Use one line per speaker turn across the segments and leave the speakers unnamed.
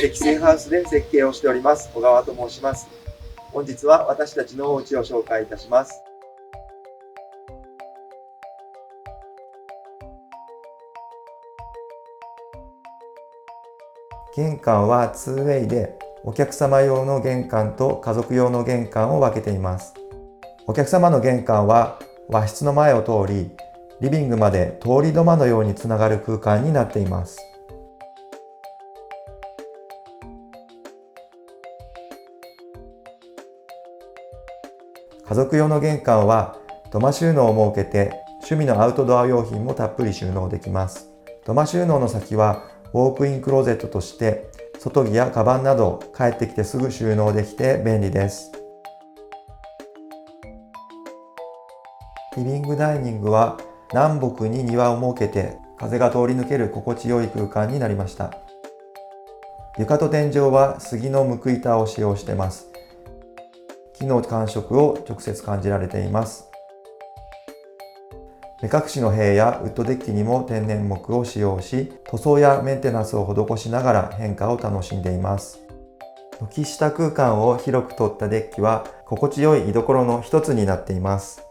積水ハウスで設計をしております小川と申します。本日は私たちのお家を紹介いたします。玄関は 2way で、お客様用の玄関と家族用の玄関を分けています。お客様の玄関は和室の前を通り、リビングまで通り土間のようにつながる空間になっています。家族用の玄関は土間収納を設けて、趣味のアウトドア用品もたっぷり収納できます。土間収納の先はウォークインクローゼットとして、外着やカバンなど帰ってきてすぐ収納できて便利です。リビングダイニングは南北に庭を設けて風が通り抜ける心地よい空間になりました。床と天井は杉の無垢板を使用しています。木の感触を直接感じられています。目隠しの塀やウッドデッキにも天然木を使用し、塗装やメンテナンスを施しながら変化を楽しんでいます。軒下空間を広く取ったデッキは心地よい居所の一つになっています。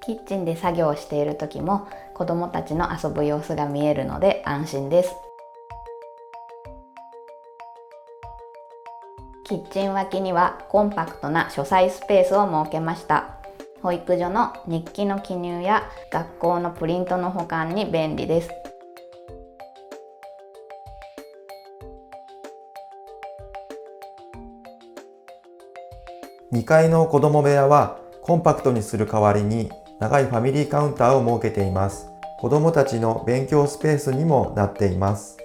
キッチンで作業をしている時も子どもたちの遊ぶ様子が見えるので安心です。キッチン脇にはコンパクトな書斎スペースを設けました。保育所の日記の記入や学校のプリントの保管に便利です。
2階の子供部屋はコンパクトにする代わりに長いファミリーカウンターを設けています。子供たちの勉強スペースにもなっています。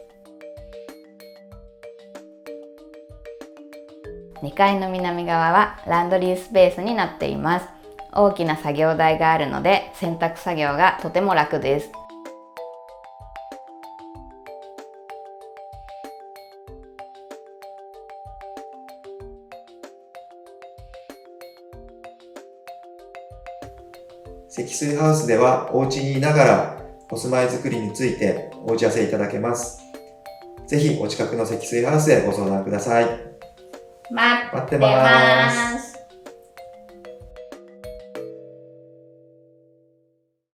2階の南側はランドリースペースになっています。大きな作業台があるので洗濯作業がとても楽です。
積水ハウスではお家にいながらお住まいづくりについてお打ち合わせいただけます。ぜひお近くの積水ハウスへご相談ください。
待ってます。